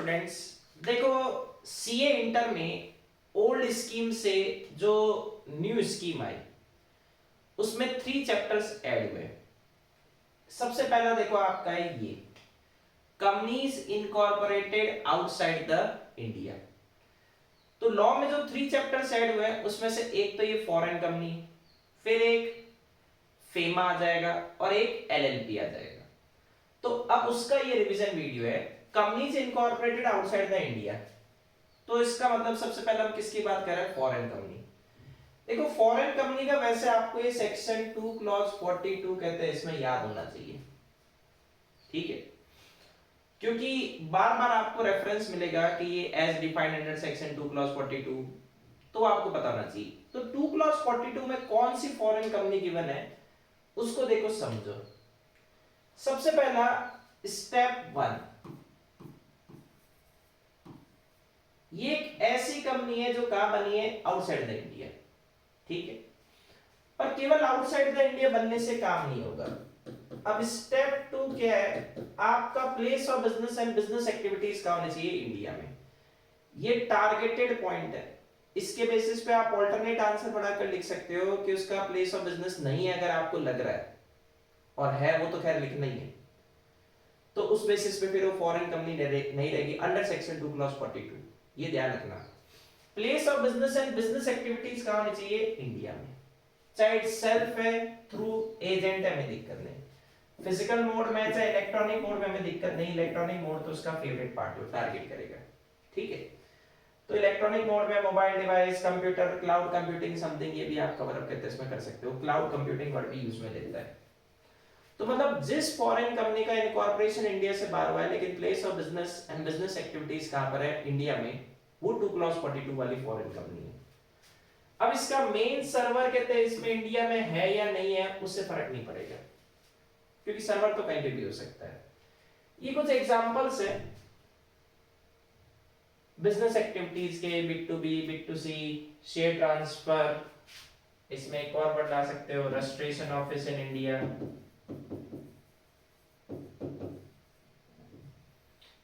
Students, देखो CA inter में old scheme से जो न्यू स्कीम आई उसमें 3 चैप्टर्स ऐड हुए। सबसे पहला देखो आपका है ये companies incorporated outside the India. तो लॉ में जो 3 चैप्टर्स ऐड हुए उसमें से एक तो ये फॉरेन कंपनी, फिर एक फेमा आ जाएगा और एक एलएलपी आ जाएगा। तो अब उसका ये रिवीजन वीडियो है companies incorporated outside the India. तो इसका मतलब सबसे पहले हम किसकी बात कर रहे हैं? Foreign company. देखो फॉरेन कंपनी का वैसे आपको ये सेक्शन 2 क्लॉज 42 कहते हैं, इसमें याद होना चाहिए, ठीक है, क्योंकि बार बार आपको रेफरेंस मिलेगा कि ये as defined under section 2 clause 42, तो आपको पता होना चाहिए। तो 2 क्लॉज 42 में कौन सी फॉरेन कंपनी गिवन है उसको देखो समझो। सबसे पहला स्टेप 1, ये एक ऐसी कंपनी है जो कहां बनी है? आउटसाइड द इंडिया, ठीक है। पर केवल आउटसाइड द इंडिया बनने से काम नहीं होगा। अब स्टेप 2 क्या है? आपका place of business and business activities कहां होनी चाहिए? इंडिया में। ये टारगेटेड पॉइंट है, इसके बेसिस पे आप ऑल्टरनेट आंसर बनाकर लिख सकते हो कि उसका प्लेस ऑफ बिजनेस नहीं है, अगर आपको लग रहा है, और है वो तो खैर लिखना ही है, तो उस बेसिस पे फिर वो फॉरेन कंपनी नहीं रहेगी अंडर सेक्शन 2 क्लॉज 42। ये ध्यान रखना। Place of business and business activities कहां होनी चाहिए? इंडिया में। चाहे सेल्फ है, थ्रू एजेंट है, हमें दिक्कत नहीं। फिजिकल मोड में चाहे इलेक्ट्रॉनिक मोड में हमें दिक्कत नहीं। इलेक्ट्रॉनिक मोड तो उसका फेवरेट पार्ट है, टारगेट करेगा, ठीक है। तो इलेक्ट्रॉनिक मोड में mobile device, computer, cloud computing something, ये भी आप कवर अप करते इसमें कर सकते हो। क्लाउड कंप्यूटिंग वर्ड भी यूज में लेता है। तो मतलब जिस फॉरेन कंपनी का इनकॉर्पोरेशन इंडिया से बाहर हुआ है लेकिन place of business and business activities कहां पर है? इंडिया में, वो 2 क्लॉज 42 वाली फॉरेन कंपनी है। अब इसका मेन सर्वर कहते हैं इसमें इंडिया में है या नहीं है उससे फर्क नहीं पड़ेगा, क्योंकि सर्वर तो कहीं पे भी हो सकता है। ये कुछ एग्जांपल्स है बिजनेस एक्टिविटीज के, B to B, B to C, share transfer, इसमें एक और वर्ड ला सकते हो रजिस्ट्रेशन ऑफिस इन इंडिया।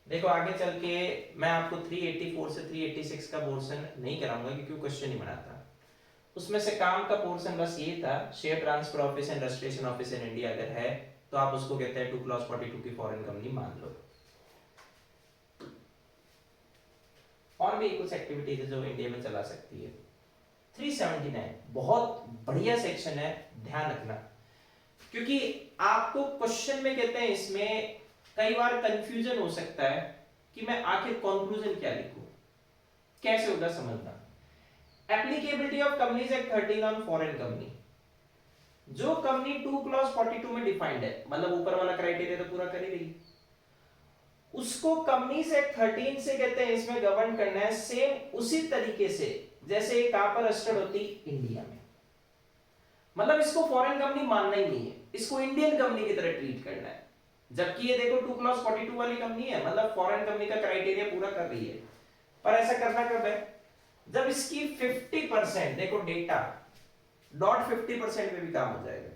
देखो आगे चल के मैं आपको 384 से 386 का पोर्शन नहीं कराऊंगा क्योंकि क्वेश्चन ही बनाता। उसमें से काम का पोर्शन बस ये था, share transfer office and registration office in India अगर है तो आप उसको कहते हैं 2 क्लॉज 42 की फॉरेन कंपनी मान लो। और भी कुछ एक्टिविटीज है जो इंडिया में चला सकती है। 379 बहुत बढ़िया सेक्शन है, ध्यान रखना, क्योंकि आपको क्वेश्चन में कहते हैं इसमें कई बार कंफ्यूजन हो सकता है कि मैं आखिर कंक्लूजन क्या लिखूं, कैसे होगा समझना। Applicability of companies act 13 on foreign company. जो कंपनी 2 क्लॉज 42 में डिफाइंड है, मतलब ऊपर वाला क्राइटेरिया तो पूरा कर ही रही, उसको कंपनीज एक्ट 13 से कहते हैं इसमें गवर्न करना है सेम उसी तरीके से जैसे ये कहां पर रजिस्टर्ड होती? इंडिया में। मतलब इसको फॉरेन कंपनी मानना ही नहीं है, इसको इंडियन कंपनी की तरह ट्रीट करना है। जबकि ये देखो 2 क्लॉज 42 वाली कंपनी है, मतलब फॉरेन कंपनी का क्राइटेरिया पूरा कर रही है। पर ऐसा करना कब है? जब इसकी 50%, देखो डेटा डॉट 50% में भी काम हो जाएगा।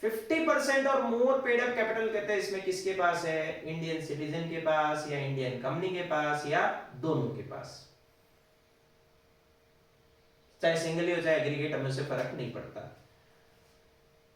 50% और मोर पेड अप कैपिटल कहते हैं इसमें किसके पास है? इंडियन सिटीजन के पास या इंडियन कंपनी के पास या दोनों के पास। चाहे सिंगली हो चाहे एग्रीगेट, हमें उससे फर्क नहीं पड़ता।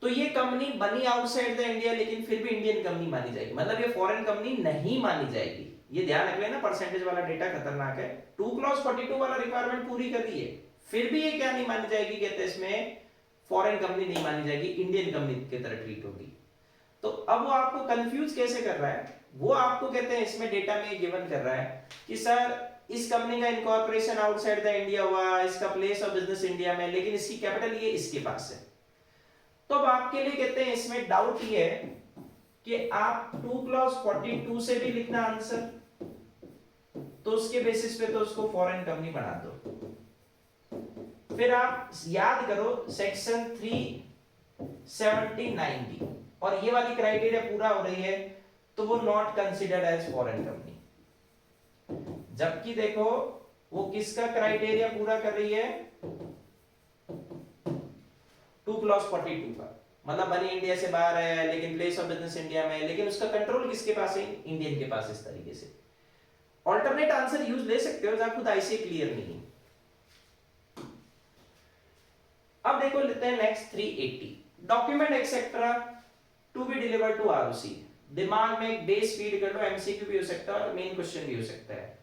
तो ये कंपनी बनी आउटसाइड द इंडिया लेकिन फिर भी इंडियन कंपनी मानी जाएगी, मतलब ये फॉरेन कंपनी नहीं मानी जाएगी। ये ध्यान रख लेना, परसेंटेज वाला डेटा खतरनाक है। 2 क्लॉज 42 वाला रिक्वायरमेंट पूरी कर रही है, फिर भी ये क्या नहीं मानी जाएगी? कहते हैं इसमें फॉरेन कंपनी नहीं मानी जाएगी, इंडियन कंपनी की तरह ट्रीट होगी। तो अब वो आपको कंफ्यूज कैसे कर रहा है? वो आपको कहते हैं इसमें डेटा में गिवन कर रहा है कि सर इस कंपनी का इनकॉर्पोरेशन आउटसाइड द इंडिया हुआ, इसका प्लेस ऑफ बिजनेस इंडिया में, लेकिन इसकी कैपिटल ये इसके पास है। तो अब आपके लिए कहते हैं इसमें डाउट ये है कि आप 2 क्लॉज 42 से भी लिखना आंसर, तो उसके बेसिस पे तो उसको फॉरेन कंपनी बना दो। फिर आप याद करो सेक्शन 379 डी, और ये वाली क्राइटेरिया पूरा हो रही है तो वो not considered as foreign company. जबकि देखो वो किसका क्राइटेरिया पूरा कर रही है? 2 क्लॉज 42 का, मतलब बनी इंडिया से बाहर है लेकिन प्लेस ऑफ बिजनेस इंडिया में, लेकिन उसका कंट्रोल किसके पास है? इंडियन के पास। इस तरीके से ऑल्टरनेट आंसर यूज ले सकते हो जहां खुद आईसीए क्लियर नहीं है। अब देखो लेते हैं next 380 document etcetera to be delivered to ROC. दिमाग में एक बेस फीड कर लो, एमसीक्यू भी हो सकता है और मेन क्वेश्चन भी हो सकता है।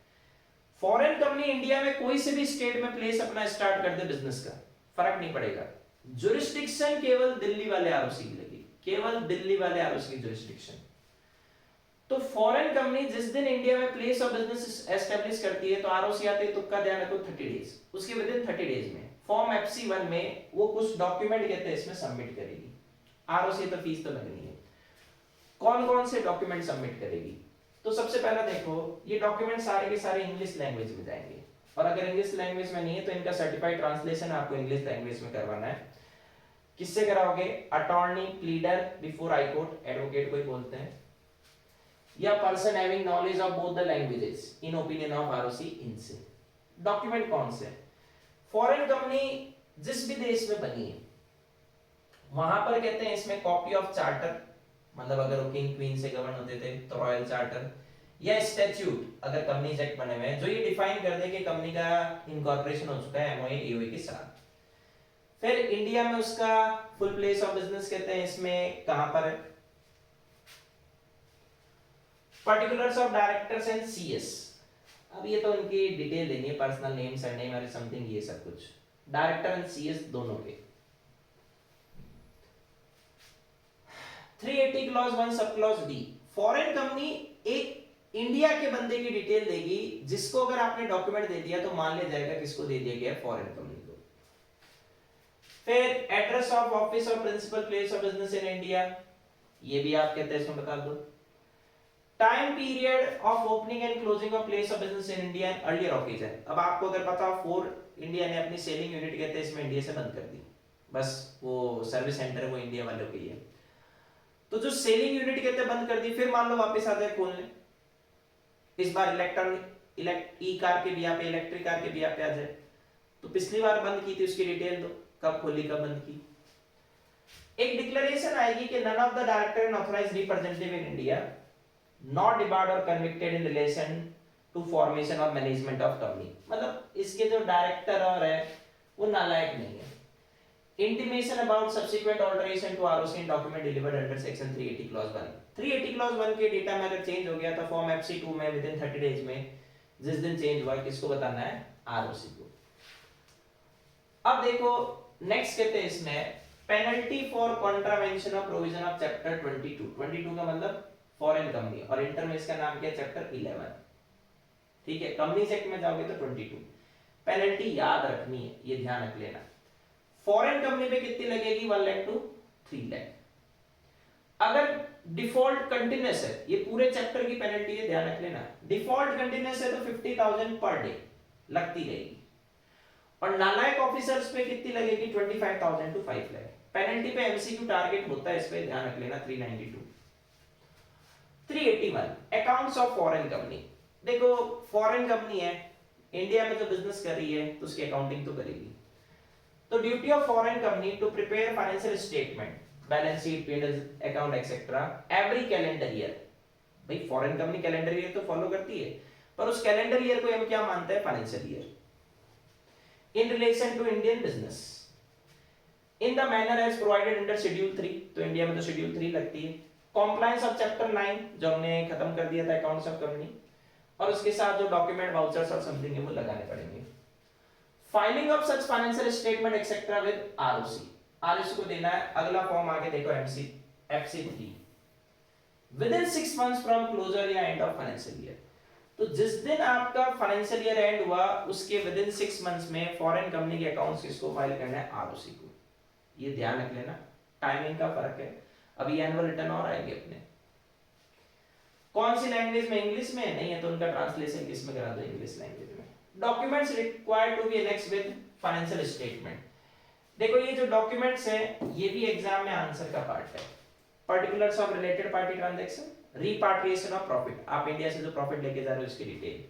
फॉरेन कंपनी इंडिया में कोई से भी स्टेट में प्लेस अपना स्टार्ट कर दे बिजनेस का, फर्क नहीं पड़ेगा, जुरिस्डिक्शन केवल दिल्ली वाले आरओसी की लगी, केवल दिल्ली वाले आरओसी की जुरिस्डिक्शन। तो फॉरेन कंपनी जिस दिन इंडिया में प्लेस ऑफ बिजनेस एस्टेब्लिश करती है तो आरओसी आते ही तुक्का ध्यान रखो 30 डेज, उसके विद इन 30 डेज में फॉर्म FC1 में वो कुछ डॉक्यूमेंट कहते हैं इसमें सबमिट करेगी। आरओसी तो फीस तो लगनी है। कौन कौन से डॉक्यूमेंट सबमिट करेगी? तो सबसे पहला देखो ये डॉक्यूमेंट सारे के सारे इंग्लिश लैंग्वेज में जाएंगे, और अगर इंग्लिश लैंग्वेज में नहीं है तो इनका सर्टिफाइड ट्रांसलेशन आपको इंग्लिश लैंग्वेज में करवाना है। किससे कराओगे? Attorney, pleader before high court, advocate को ही बोलते हैं, या person having knowledge of both the languages in opinion of ROC, इनसे। डॉक्यूमेंट कौन से? फॉरेन कंपनी जिस भी देश में बनी है वहां पर कहते हैं इसमें कॉपी ऑफ चार्टर, मतलब अगर वो किंग क्वीन से गवर्न होते थे तो रॉयल चार्टर, या स्टैट्यूट अगर कंपनीज एक्ट बने हुए हैं जो ये डिफाइन कर दे कि कंपनी का इनकॉर्पोरेशन हो चुका है एमओए एओए के साथ। फिर इंडिया में उसका फुल प्लेस ऑफ बिजनेस कहते हैं इसमें कहां पर है, particulars of directors and CS. अब ये तो इनकी डिटेल देनी है, पर्सनल नेम, सरनेम और समथिंग, ये सब कुछ डायरेक्टर एंड सीएस दोनों के। 380 clause 1 sub clause D, foreign company एक इंडिया के बंदे की डिटेल देगी जिसको अगर आपने डॉक्यूमेंट दे दिया तो मान लिया जाएगा किसको दे दिया गया, फॉरेन कंपनी को। फिर एड्रेस ऑफ ऑफिस और principal place of business in India, ये भी आप कहते हैं इसमें बता दो। Time period of opening and closing of place of business in India and earlier occasion. अब आपको अगर पता हो फोर इंडिया ने अपनी सेलिंग यूनिट कहते हैं इसमें इंडिया से बंद कर दी, बस वो सर्विस सेंटर है वो इंडिया वालों की है, तो जो सेलिंग यूनिट कहते हैं बंद कर दी, फिर मान लो वापस आ जाए खोलने, इस बार ई कार के बिया पे, इलेक्ट्रिक कार के बिया पे आ जाए, तो पिछली बार बंद की थी उसकी डिटेल दो, कब खोली कब बंद की। एक डिक्लेरेशन आएगी कि none of the director and authorised representative in India not debarred और convicted in relation to formation और मैनेजमेंट ऑफ कंपनी, मतलब इसके जो डायरेक्टर और है वो नालायक नहीं है। Intimation about subsequent alteration to ROC document delivered under section 380 clause 1। 380 clause 1 के डेटा में अगर चेंज हो गया तो फॉर्म FC2 में विद इन 30 डेज में जिस दिन चेंज हुआ किसको बताना है, आरओसी को। अब देखो नेक्स्ट कहते हैं इसमें penalty for contravention of provision of chapter 22 का मतलब फॉरेन कंपनी, और इंटर में इसका नाम क्या है, चैप्टर 11। ठीक है, कंपनीज एक्ट में जाओगे तो 22। पेनल्टी याद रखनी है, ये ध्यान रख लेना। फॉरेन कंपनी पे कितनी लगेगी, 1 लाख टू 3 लाख। अगर डिफॉल्ट कंटिन्यूअस है, ये पूरे चैप्टर की पेनल्टी है, ध्यान रख लेना। डिफॉल्ट कंटिन्यूअस है तो 50,000 पर डे लगती रहेगी, और नालायक ऑफिसर्स पे कितनी लगेगी, 25,000 टू 5 लाख। पेनल्टी पे एमसीक्यू टारगेट होता है, इस पे ध्यान रख लेना। 392 381 अकाउंट्स ऑफ फॉरेन कंपनी। देखो फॉरेन कंपनी है, इंडिया में जो बिजनेस कर रही है तो उसकी अकाउंटिंग तो करेगी। तो duty of foreign company to prepare financial statement, balance sheet, P&L account etcetera every calendar year. भाई फॉरेन कंपनी कैलेंडर ईयर तो फॉलो करती है, पर उस कैलेंडर ईयर को हम क्या मानते हैं, financial year, in relation to Indian business in the manner as provided under schedule 3। तो इंडिया में तो शेड्यूल 3 लगती है। कॉम्प्लायंस ऑफ चैप्टर 9 जो हमने खत्म कर दिया था अकाउंट्स ऑफ कंपनी, और उसके साथ जो डॉक्यूमेंट वाउचर्स और समथिंग है वो लगाने पड़ेंगे। Filing of such financial statement etcetera with ROC, ROC को देना है। अगला फॉर्म आगे देखो FC3 within 6 months from closure या एंड ऑफ फाइनेंशियल ईयर। तो जिस दिन आपका फाइनेंशियल ईयर एंड हुआ उसके विद इन 6 मंथ्स में फॉरेन कंपनी के अकाउंट्स किसको फाइल करना है, आरओसी को। ये ध्यान रख लेना, टाइमिंग का फर्क है। अभी एनुअल रिटर्न और आएंगे अपने, कौन सी लैंग्वेज में, इंग्लिश में नहीं है तो उनका ट्रांसलेशन किस में करा दो, इंग्लिश लैंग्वेज में। Documents required to be annexed with financial statement. देखो ये जो डॉक्यूमेंट्स हैं ये भी एग्जाम में आंसर का पार्ट है। Particulars of related party transaction, repatriation of profit, आप इंडिया से जो प्रॉफिट लेके जा रहे हो इसकी detail.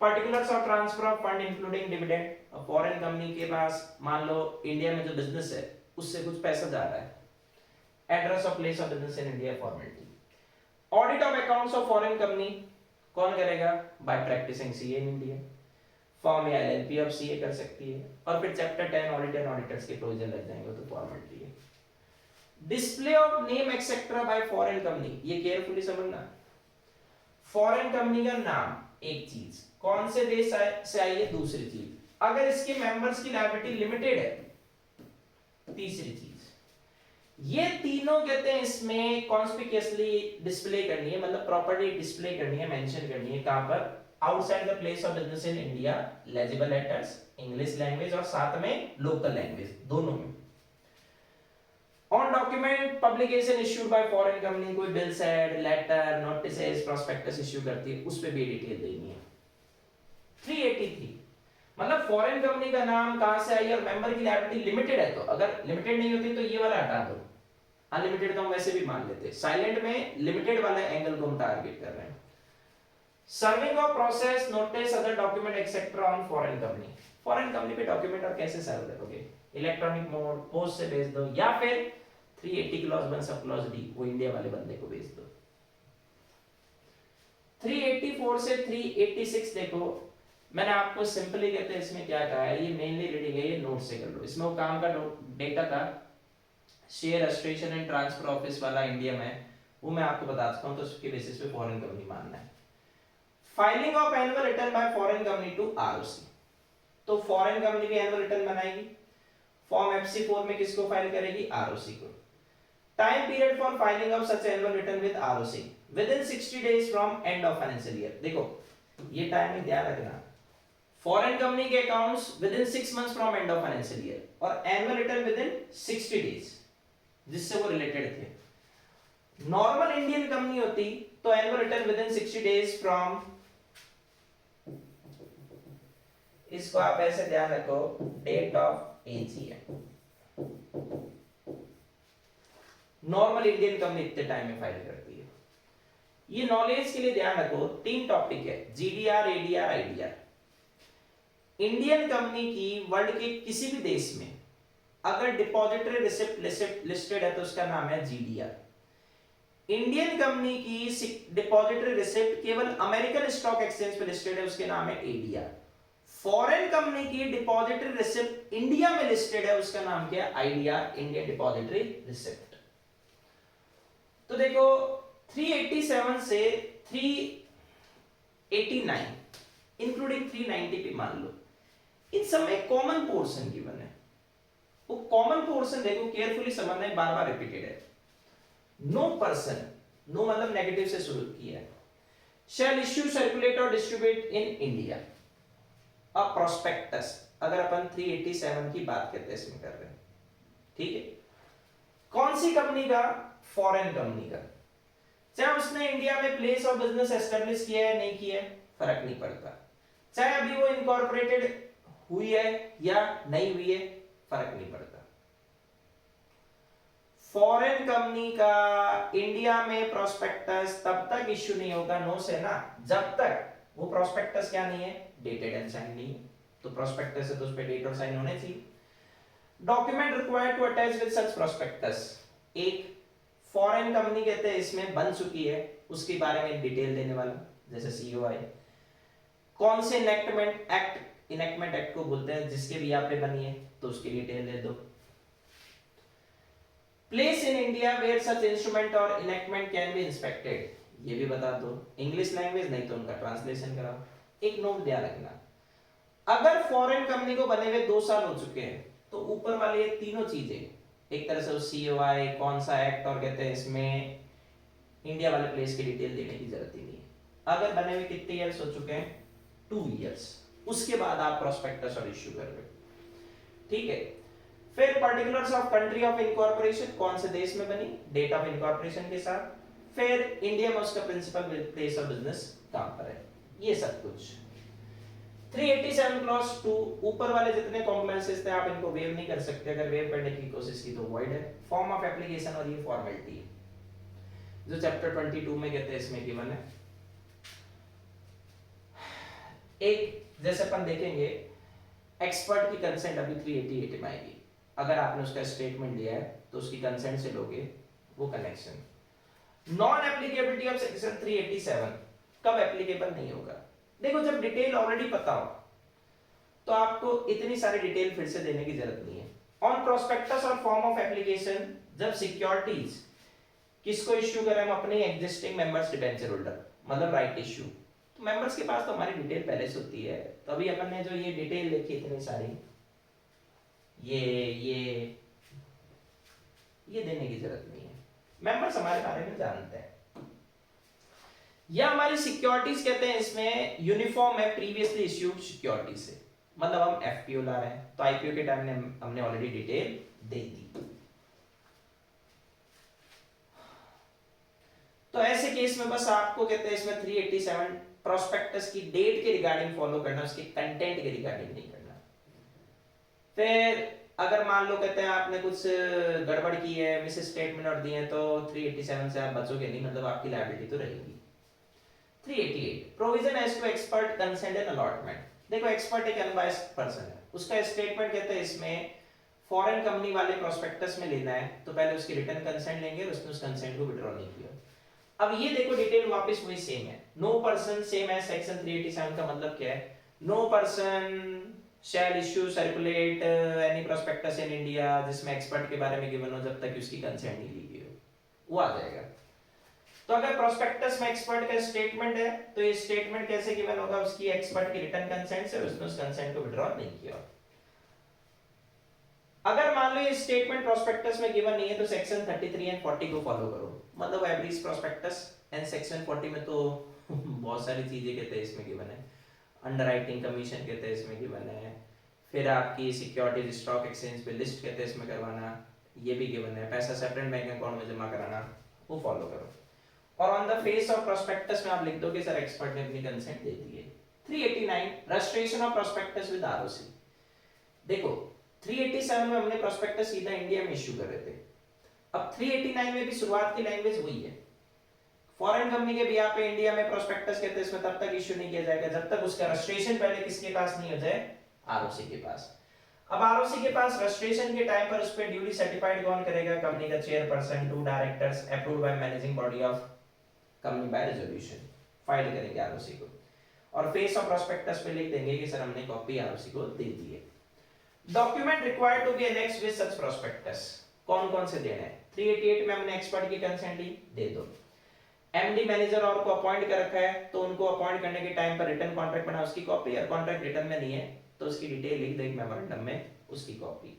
Particulars of transfer of fund including dividend, foreign company के पास मान लो इंडिया में जो बिजनेस है उससे कुछ पैसा जा रहा है, address of place of business in India formality. Audit of accounts of foreign company, कौन करेगा? By practising CA in India. Firm या एलएलपी ऑफ सीए कर सकती है, और फिर चैप्टर 10 ऑडिट एंड ऑडिटर्स के प्रोविजन लग जाएंगे, तो फॉर्मेलिटी है। Display of name etcetera by foreign company, ये केयरफुली समझना। फॉरेन कंपनी का नाम एक चीज, कौन से देश से आई है दूसरी चीज, अगर इसके मेंबर्स की लायबिलिटी लिमिटेड है तीसरी चीज। ये तीनों कहते हैं इसमें कॉन्स्पिक्यूअसली डिस्प्ले करनी है, मतलब प्रॉपर्ली डिस्प्ले करनी है, मेंशन करनी है। कहां पर? Outside the place of business in India, legible letters, English language और साथ में लोकल लैंग्वेज, दोनों में। On document publication issued by foreign company, कोई bill said, letter, notices, prospectus issue करती है, उस पे भी डिटेल देनी है। 383 मतलब फॉरेन कंपनी का नाम कहां से आई और मेंबर की लायबिलिटी लिमिटेड है, तो अगर लिमिटेड नहीं होती तो ये वाला हटा दो, अनलिमिटेड तो हम वैसे भी मान लेते। साइलेंट में लिमिटेड वाला एंगल को हम टारगेट कर रहे हैं। Serving of process, notice, other document etcetera on foreign company, foreign company पे डॉक्यूमेंट और कैसे सर्व करोगे? इलेक्ट्रॉनिक मोड, पोस्ट से भेज दो, या फिर 380 क्लॉज 1 सब क्लॉज डी वो इंडिया वाले बंदे को भेज दो। 384 से 386 देखो, मैंने आपको सिंपली कहते हैं इसमें क्या कहा है, ये मेनली रीडिंग है, ये नोट से कर लो। इसमें वो काम का डेटा था, share registration and transfer office वाला इंडिया में, वो मैं आपको बता सकता हूं, तो उसके बेसिस पे फॉरेन कंपनी मानना है। Filing of annual return by foreign company to ROC, तो फॉरेन कंपनी भी एनुअल रिटर्न बनाएगी, फॉर्म FC4 में किसको फाइल करेगी? आरओसी को। Time period for filing of such annual return with ROC within 60 days from end of financial year. देखो ये timing ध्यान रखना, फॉरेन कंपनी के accounts within 6 months from end of financial year, और annual return within 60 days जिससे वो related थे। Normal Indian company होती तो annual return within 60 days from, इसको आप ऐसे ध्यान रखो, date of AGM. Normal Indian company इतने टाइम में फाइल करती है। ये नॉलेज के लिए ध्यान रखो, 3 टॉपिक है, GDR, ADR, IDR. Indian company की वर्ल्ड के किसी भी देश में अगर डिपॉजिटरी रिसिप्ट लिस्टेड है तो उसका नाम है जीडीआर। इंडियन कंपनी की डिपॉजिटरी रिसिप्ट केवल अमेरिकन स्टॉक एक्सचेंज पे लिस्टेड है, उसके नाम है एडीआर। फॉरेन कंपनी की डिपॉजिटरी रिसिप्ट इंडिया में लिस्टेड है, उसका नाम क्या है? IDR, Indian depository receipt. तो देखो 387 से 389 इंक्लूडिंग 390 भी मान लो, इन सब में कॉमन पोर्शन गिवन है। वो कॉमन पोर्शन देखो केयरफुली समझना है, बार बार रिपीटेड है। नो पर्सन, नो मतलब नेगेटिव से शुरू किया है, शैल इश्यू, सर्कुलेट और distribute in India a prospectus, अगर अपन 387 की बात करते हैं इसमें कर रहे हैं, ठीक है। कौन सी कंपनी का? फॉरेन कंपनी का। चाहे उसने इंडिया में प्लेस ऑफ बिजनेस एस्टेब्लिश किया है नहीं किया है, फर्क नहीं पड़ता। चाहे अभी वो इनकॉर्पोरेटेड हुई है या नहीं हुई है, फर्क नहीं पड़ता। फॉरेन कंपनी का इंडिया में प्रोस्पेक्टस तब तक इश्यू नहीं होगा, नो से ना, जब तक वो प्रोस्पेक्टस क्या नहीं है? डेटेड एंड साइन नहीं है। तो प्रोस्पेक्टस है तो उस पे डेट और साइन होने चाहिए। Document required to attach with such prospectus, एक फॉरेन कंपनी कहते हैं इसमें बन चुकी है, उसके बारे में डिटेल देने वाला, जैसे सीओआई। कौन से इनेक्टमेंट एक्ट, इनेक्टमेंट एक्ट को बोलते हैं जिसके भी यहाँ पे बनी है, तो उसकी डिटेल दे दो। Place in India where such instrument और इनेक्टमेंट कैन बी इंस्पेक्टेड, ये भी बता दो। इंग्लिश लैंग्वेज नहीं तो उनका ट्रांसलेशन कराओ। एक नोट ध्यान रखना, अगर फॉरेन कंपनी को बने हुए 2 साल हो चुके हैं तो ऊपर वाले ये तीनों चीजें, एक तरह से सीओआई, कौन सा एक्ट और कहते हैं इसमें इंडिया वाले प्लेस की डिटेल देने की जरूरत ही नहीं है। अगर बने हुए कितने ईयर्स हो चुके हैं? 2 ईयर्स, उसके बाद आप प्रोस्पेक्टस और इश्यू कर रहे हो, ठीक है। फिर particulars of country of incorporation, कौन से देश में बनी, डेट ऑफ इनकॉर्पोरेशन के साथ। फिर इंडिया में उसका प्रिंसिपल प्लेस ऑफ बिजनेस कहां पर है, ये सब कुछ। 387 क्लॉज 2, ऊपर वाले जितने कॉम्प्लिमेंट्स थे आप इनको वेव नहीं कर सकते, अगर वेव करने की कोशिश की तो वॉइड है। फॉर्म ऑफ एप्लीकेशन और ये फॉर्मेलिटी है जो चैप्टर 22 में कहते हैं इसमें गिवन है। एक जैसे अपन देखेंगे एक्सपर्ट की कंसेंट अभी 388 में आएगी, अगर आपने उसका स्टेटमेंट दिया है तो उसकी कंसेंट से लोगे वो connection. Non applicability of section 387, कब एप्लीकेबल नहीं होगा। देखो जब डिटेल ऑलरेडी पता हो तो आपको इतनी सारी डिटेल फिर से देने की जरूरत नहीं है। ऑन प्रोस्पेक्टस और फॉर्म ऑफ एप्लीकेशन, जब सिक्योरिटीज किसको इश्यू करें हम, अपने एग्जिस्टिंग मेंबर्स डिबेंचर होल्डर, मतलब राइट इश्यू, तो मेंबर्स के पास तो हमारी डिटेल पहले से होती है। तो अभी अपन ने जो ये डिटेल देखी इतनी सारी, ये देने की जरूरत नहीं है, मेंबर्स हमारे बारे में जानते हैं। या हमारी सिक्योरिटीज कहते हैं इसमें यूनिफॉर्म है प्रीवियसली इश्यूड सिक्योरिटी से, मतलब हम एफपीओ ला रहे हैं तो आईपीओ के टाइम में हमने ऑलरेडी डिटेल दे दी। तो ऐसे केस में बस आपको कहते हैं इसमें 387 प्रोस्पेक्टस की डेट के रिगार्डिंग फॉलो करना, उसके कंटेंट के रिगार्डिंग नहीं करना। फिर अगर मान लो कहते हैं आपने कुछ गड़बड़ की है, मिस स्टेटमेंट और दिए, तो 387 से आप बचोगे नहीं, मतलब आपकी लायबिलिटी तो रहेगी। 388 provision as to expert consent and allotment. देखो एक्सपर्ट एक अनबायस्ड पर्सन है, उसका स्टेटमेंट कहते हैं इसमें फॉरेन कंपनी वाले प्रोस्पेक्टस में लेना है तो पहले उसकी रिटर्न कंसेंट लेंगे और उसने उस कंसेंट को विड्रॉ नहीं किया। अब ये देखो डिटेल वापस वही सेम है, नो पर्सन सेम है सेक्शन 387 का मतलब क्या है, no person shall issue circulate any prospectus in India जिसमें एक्सपर्ट के बारे में गिवन हो जब तक उसकी कंसेंट नहीं ली गई हो, वो आ जाएगा। तो अगर प्रोस्पेक्टस में एक्सपर्ट का स्टेटमेंट है तो ये स्टेटमेंट कैसे गिवन होगा, उसकी एक्सपर्ट की रिटर्न कंसेंट से, उसने उस कंसेंट को विड्रॉ नहीं किया। अगर मान लो ये स्टेटमेंट प्रोस्पेक्टस में गिवन नहीं है तो सेक्शन 33 एंड 40 को फॉलो करो, मतलब एवरेज प्रोस्पेक्टस एंड सेक्शन 40 में तो बहुत सारी चीजें कहते हैं इसमें गिवन है, अंडरराइटिंग कमीशन कहते हैं इसमें गिवन है, फिर आपकी सिक्योरिटीज स्टॉक एक्सचेंज पे लिस्ट कहते हैं इसमें करवाना, ये भी गिवन है, पैसा सेपरेट बैंक अकाउंट में जमा कराना, वो फॉलो करो। और on the face of prospectus में आप लिख दो कि सर एक्सपर्ट ने अपनी कंसेंट दे दी है। 389 registration of prospectus with ROC. देखो 387 में हमने प्रोस्पेक्टस सीधा इंडिया में इश्यू कर रहे थे, अब 389 में भी शुरुआत की लैंग्वेज वही है, फॉरेन कंपनी के बिहार पे इंडिया में प्रोस्पेक्टस कहते हैं इसमें तब तक इश्यू नहीं किया जाएगा जब तक उसका रजिस्ट्रेशन पहले किसके पास नहीं हो जाए, आरओसी के पास। अब आरओसी के पास रजिस्ट्रेशन के टाइम पर उस पे ड्यूली सर्टिफाइड कौन करेगा, कंपनी का chairperson, 2 directors, approved by managing body of company by resolution, file करेंगे आरओसी को, और फेस ऑफ प्रोस्पेक्टस पे लिख देंगे कि सर हमने कॉपी आरओसी को दे दी है। Document required to be annexed with such prospectus, कौन कौन से देने हैं, 388 में हमने एक्सपर्ट की कंसेंट ली, दे दो। एमडी मैनेजर और को अपॉइंट कर रखा है तो उनको अपॉइंट करने के टाइम पर रिटर्न कॉन्ट्रैक्ट बना उसकी कॉपी, और कॉन्ट्रैक्ट रिटर्न में नहीं है तो उसकी डिटेल लिख दे मेमोरेंडम में, उसकी कॉपी।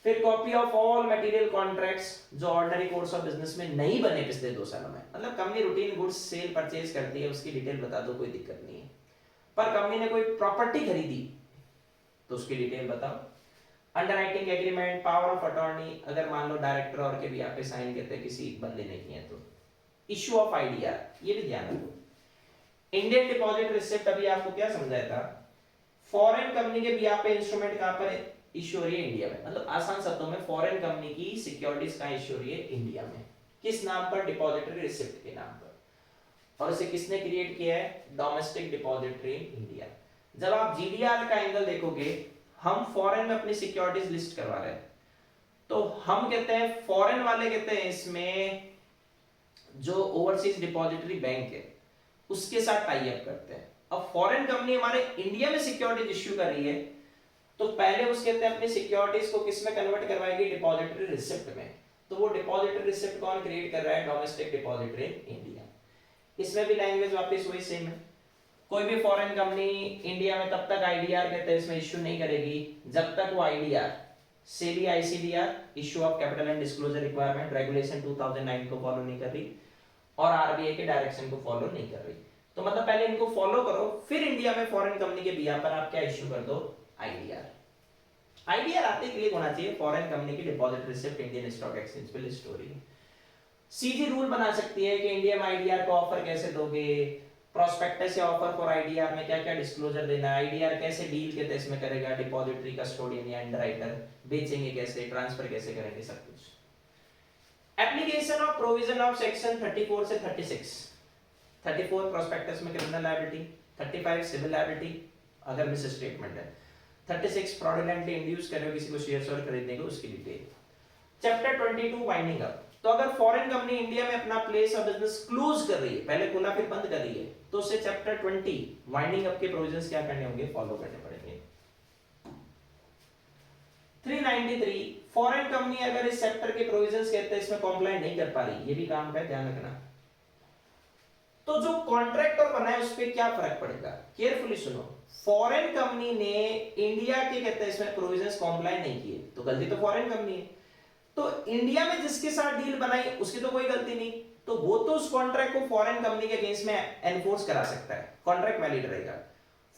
फिर copy of all material contracts जो ऑर्डिनरी कोर्स ऑफ बिजनेस में नहीं बने पिछले 2 सालों में, मतलब company routine goods sale purchase करती है उसकी डिटेल बता दो, कोई दिक्कत नहीं है। पर कंपनी ने कोई प्रॉपर्टी खरीदी तो उसकी डिटेल बताओ। Underwriting agreement, power of attorney, अगर मान लो डायरेक्टर और के भी यहाँ पे साइन कहते हैं किसी बंदे ने किए तो। इशू ऑफ आईडीआर, ये भी ध्यान रखो। इंडियन डिपॉजिट रिसिप्ट, अभी आपको क्या समझाया था, फॉरेन कंपनी के भी यहाँ पे इंस्ट्रूमेंट कहाँ पर इश्यू हो रही है, इंडिया में, मतलब आसान शब्दों में फॉरेन कंपनी की सिक्योरिटीज कहाँ इश्यू हो रही है, इंडिया में। किस नाम पर, डिपॉजिटरी रिसिप्ट के नाम पर, और इसे किसने क्रिएट किया है, डोमेस्टिक डिपॉजिटरी इंडिया। जब आप जीडीआर का एंगल देखोगे, हम फॉरेन में अपनी सिक्योरिटीज लिस्ट करवा रहे हैं तो हम कहते हैं फॉरेन वाले कहते हैं इसमें जो ओवरसीज डिपॉजिटरी बैंक है उसके साथ टाई अप करते हैं। अब फॉरेन कंपनी हमारे इंडिया में सिक्योरिटीज इश्यू कर रही है तो पहले उसके कहते हैं अपनी सिक्योरिटीज को किस में कन्वर्ट करवाएगी, डिपॉजिटरी रिसिप्ट में। तो वो डिपॉजिटरी रिसिप्ट कौन क्रिएट कर रहा है, डोमेस्टिक डिपॉजिटरी इंडिया। इसमें भी लैंग्वेज वापस वही सेम है, कोई भी फॉरेन कंपनी इंडिया में तब तक आईडीआर कहते हैं इसमें इश्यू नहीं करेगी जब तक वो IDR, SEBI ICDR, issue of capital and disclosure requirement regulation 2009 को फॉलो नहीं कर रही और आरबीआई के डायरेक्शन को फॉलो नहीं कर रही। तो मतलब पहले इनको फॉलो करो, फिर इंडिया में फॉरेन कंपनी के बिहार पर आप क्या इश्यू कर दो, आईडीआर। आईडीआर आते क्लिक होना चाहिए, फॉरेन कंपनी की deposit receipt Indian stock exchange पे लिस्ट हो रही है। सीजी रूल बना सकती है कि इंडिया में आईडीआर को ऑफर कैसे दोगे, प्रोस्पेक्टस या ऑफर फॉर आईडीआर में क्या क्या डिस्क्लोजर देना है, आईडीआर कैसे डील के तहत में करेगा, डिपॉजिटरी कस्टोडियन या अंडरराइटर, बेचेंगे कैसे, ट्रांसफर कैसे करेंगे, सब कुछ। Application of provision of section 34 से 36। 34 प्रोस्पेक्टस में क्रिमिनल लायबिलिटी, 35 सिविल लायबिलिटी अगर मिस स्टेटमेंट है, 36 फ्रॉडुलेंटली इंड्यूस कर रहे हो किसी को शेयर्स और खरीदने को, उसकी डिटेल। Chapter 22 winding up. तो अगर फॉरेन कंपनी इंडिया में अपना प्लेस ऑफ बिजनेस क्लोज कर रही है, पहले खुला फिर बंद कर रही है, तो उसे चैप्टर 20 वाइंडिंग अप के प्रोविजंस क्या करने होंगे, फॉलो करने पड़ेंगे। 393 फॉरेन कंपनी अगर इस चैप्टर के प्रोविजंस कहते हैं इसमें कॉम्प्लाइंट नहीं कर पा रही, ये भी काम का ध्यान रखना, तो जो कॉन्ट्रैक्टर बना है उस पर क्या फर्क पड़ेगा, केयरफुली सुनो। फॉरेन कंपनी ने इंडिया के कहते हैं इसमें प्रोविजंस कॉम्प्लाई नहीं किए, तो गलती तो फॉरेन कंपनी है। तो इंडिया में जिसके साथ डील बनाई उसकी तो कोई गलती नहीं, तो वो तो उस कॉन्ट्रैक्ट को फॉरेन कंपनी के अगेंस्ट में एनफोर्स करा सकता है, कॉन्ट्रैक्ट वैलिड रहेगा।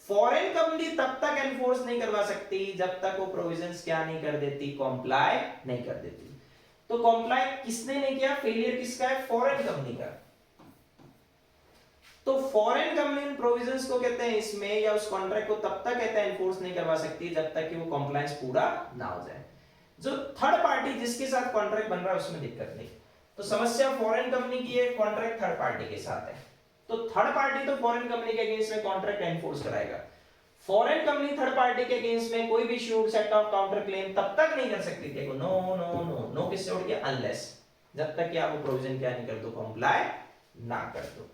फॉरेन कंपनी तब तक एनफोर्स नहीं करवा सकती जब तक वो प्रोविजंस क्या नहीं कर देती, कॉम्प्लाई नहीं कर देती। तो कॉम्प्लाई किसने नहीं किया, फेलियर किसका है, फॉरेन कंपनी का। तो फॉरेन कंपनी प्रोविजंस को कहते हैं इसमें या उस कॉन्ट्रैक्ट को तब तक कहते हैं एनफोर्स नहीं करवा सकती जब तक कि वो कॉम्प्लायंस पूरा ना हो जाए। जो थर्ड पार्टी जिसके साथ कॉन्ट्रैक्ट बन रहा है उसमें दिक्कत नहीं। तो समस्या फॉरेन कंपनी की है, कॉन्ट्रैक्ट थर्ड पार्टी के साथ है, तो थर्ड पार्टी तो फॉरेन कंपनी के अगेंस्ट में कॉन्ट्रैक्ट एनफोर्स कराएगा। फॉरेन कंपनी थर्ड पार्टी के अगेंस्ट में कोई भी shoot set of counter claim तब तक नहीं कर सकती, देखो नो नो नो नो किससे उठ गया, अनलेस, जब तक कि आप वो प्रोविजन क्या नहीं कर दो, कॉम्प्लाई ना कर दो।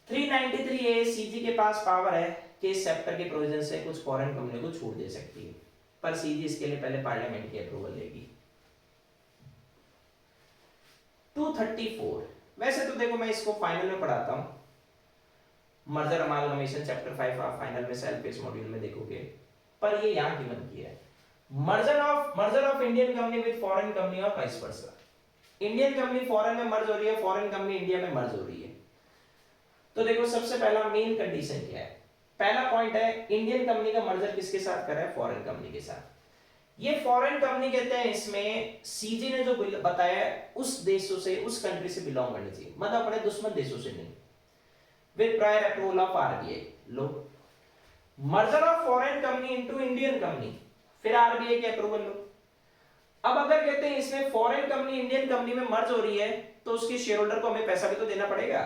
393A सीजी के पास पावर है कि इस चैप्टर के प्रोविजन से कुछ फॉरेन कंपनी को छूट दे सकती है, पर सीजी इसके लिए पहले पार्लियामेंट की अप्रूवल लेगी। 234 वैसे तो देखो मैं इसको फाइनल में पढ़ाता हूं, मर्जर अमालगमेशन चैप्टर 5 आप फाइनल में सेल्फ पेस मॉड्यूल में देखोगे, पर ये यहां गिवन किया है merger of Indian company with foreign company और vice versa. Indian company foreign में मर्ज हो रही है, फॉरेन कंपनी इंडिया में मर्ज हो रही है। तो देखो सबसे पहला मेन कंडीशन क्या है, पहला पॉइंट है इंडियन कंपनी का मर्जर किसके साथ करा है, फॉरेन कंपनी के साथ। ये फॉरेन कंपनी कहते हैं इसमें सीजी ने जो बताया उस देशों से, उस कंट्री से बिलोंग करनी चाहिए, मतलब अपने दुश्मन देशों से नहीं, with prior approval of RBI. Low merger of foreign company into Indian company, फिर आरबीआई के अप्रूवल लो। अब अगर कहते हैं इसमें फॉरेन कंपनी इंडियन कंपनी में मर्ज हो रही है तो उसके शेयर होल्डर को हमें पैसा भी तो देना पड़ेगा,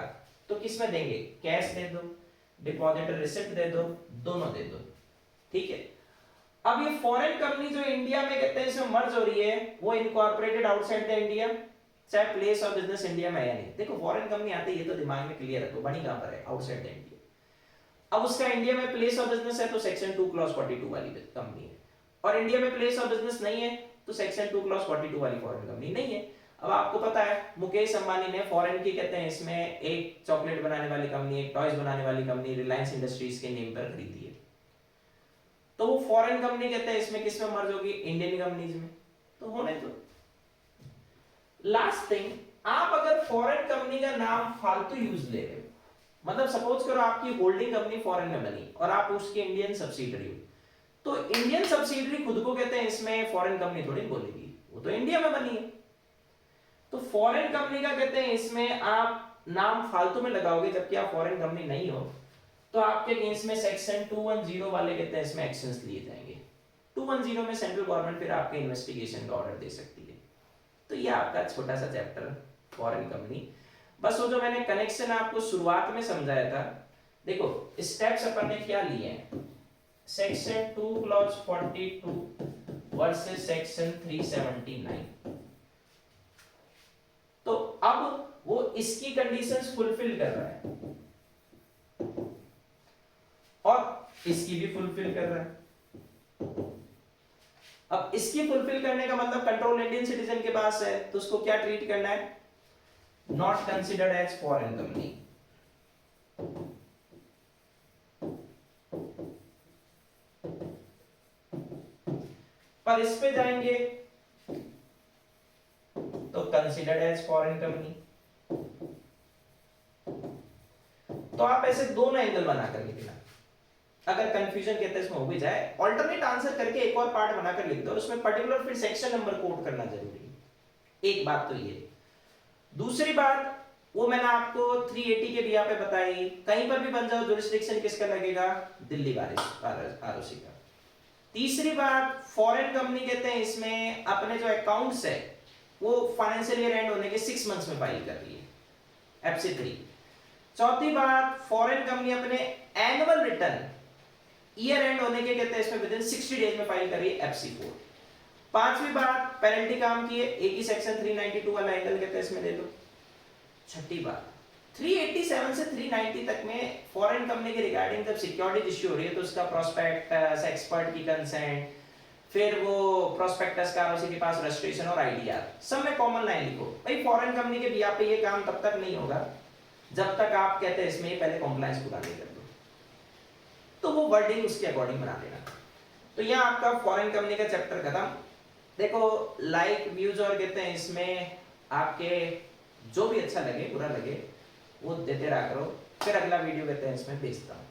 तो किस में देंगे, कैश दे दो, डिपॉजिट रिसिप्ट दे दो, दोनों दे दो, ठीक है। अब ये फॉरेन कंपनी जो इंडिया में कहते हैं इसमें मर्ज हो रही है, वो इनकॉर्पोरेटेड आउटसाइड द इंडिया, चाहे प्लेस ऑफ बिजनेस इंडिया में है या नहीं। देखो फॉरेन कंपनी आती है, ये तो दिमाग में क्लियर रखो, बनी कहां पर है, आउटसाइड द इंडिया। अब उसका इंडिया में प्लेस ऑफ बिजनेस है तो सेक्शन 2 क्लॉज 42 वाली कंपनी है, और इंडिया में प्लेस ऑफ बिजनेस नहीं है तो सेक्शन 2 क्लॉज 42 वाली फॉरेन कंपनी नहीं है। अब आपको पता है मुकेश अंबानी ने फॉरेन की कहते हैं इसमें एक चॉकलेट बनाने वाली कंपनी, एक टॉयज बनाने वाली कंपनी रिलायंस इंडस्ट्रीज के नेम पर खरीदी है, तो वो फॉरेन कंपनी कहते हैं इसमें किस में मर्ज होगी, इंडियन कंपनीज में, तो होने दो। लास्ट थिंग, आप अगर फॉरेन कंपनी का नाम फालतू यूज ले रहे हो, मतलब सपोज करो आपकी होल्डिंग कंपनी फॉरेन में बनी और आप उसकी इंडियन सब्सिडरी हो, तो इंडियन सब्सिडरी खुद को कहते हैं इसमें फॉरेन कंपनी थोड़ी बोलेगी, वो तो इंडिया में बनी है। तो फॉरेन कंपनी का कहते हैं इसमें आप नाम फालतू में लगाओगे जबकि आप फॉरेन कंपनी नहीं हो, तो आपके अगेंस्ट में सेक्शन 210 वाले कहते हैं इसमें एक्शंस लिए जाएंगे। 210 में सेंट्रल गवर्नमेंट फिर आपके इन्वेस्टिगेशन का ऑर्डर दे सकती है। तो ये आपका छोटा सा चैप्टर फॉरेन कंपनी। बस वो जो मैंने कनेक्शन आपको शुरुआत में समझाया था, देखो स्टेप्स अपन ने क्या लिए हैं, सेक्शन 2 क्लॉज 42 वर्सेस सेक्शन 379। तो अब वो इसकी कंडीशंस फुलफिल कर रहा है और इसकी भी फुलफिल कर रहा है। अब इसकी फुलफिल करने का मतलब कंट्रोल इंडियन सिटीजन के पास है, तो उसको क्या ट्रीट करना है, not considered as foreign company. पर इस पे जाएंगे तो कंसिडर्ड एज फॉरेन कंपनी। तो आप ऐसे दोनों एंगल बनाकर लिखना, अगर कंफ्यूजन कहते हैं इसमें हो भी जाए, ऑल्टरनेट आंसर करके एक और पार्ट बनाकर लिख दो और उसमें पर्टिकुलर फिर सेक्शन नंबर कोट करना जरूरी है। एक बात तो ये। दूसरी बात वो मैंने आपको 380 के बिया पे बताई, कहीं पर भी बन जाओ जुरिस्डिक्शन किसका लगेगा, दिल्ली आरओसी का। तीसरी बात, फॉरेन कंपनी कहते हैं इसमें अपने जो अकाउंट्स है वो फाइनेंशियल ईयर एंड होने के 6 मंथ्स में फाइल कर रही है, FC3। चौथी बात, फॉरेन कंपनी अपने एनुअल रिटर्न ईयर एंड होने के कहते हैं इसमें विदिन 60 डेज में फाइल कर रही है, FC4। पांचवी बात पेनल्टी काम की है, एक ही सेक्शन 392 वाला एंगल कहते हैं इसमें ले लो। छठी बात 387 से 390 तक में फॉरेन कंपनी के रिगार्डिंग जब सिक्योरिटी इश्यू हो रही है तो उसका प्रोस्पेक्टस, एक्सपर्ट की कंसेंट, फिर वो प्रोस्पेक्टस का उसी के पास रजिस्ट्रेशन और आईडीआर, सब में कॉमन लाइन लिखो भाई। फॉरेन कंपनी के बिया पे ये काम तब तक नहीं होगा जब तक आप कहते हैं इसमें पहले कॉम्प्लायंस पूरा नहीं कर दो, तो वो वर्डिंग उसके अकॉर्डिंग बना देना। तो यहाँ आपका फॉरेन कंपनी का चैप्टर खत्म। देखो लाइक व्यूज और कहते हैं इसमें आपके जो भी अच्छा लगे बुरा लगे वो देते रहा करो, फिर अगला वीडियो कहते हैं इसमें भेजता हूँ।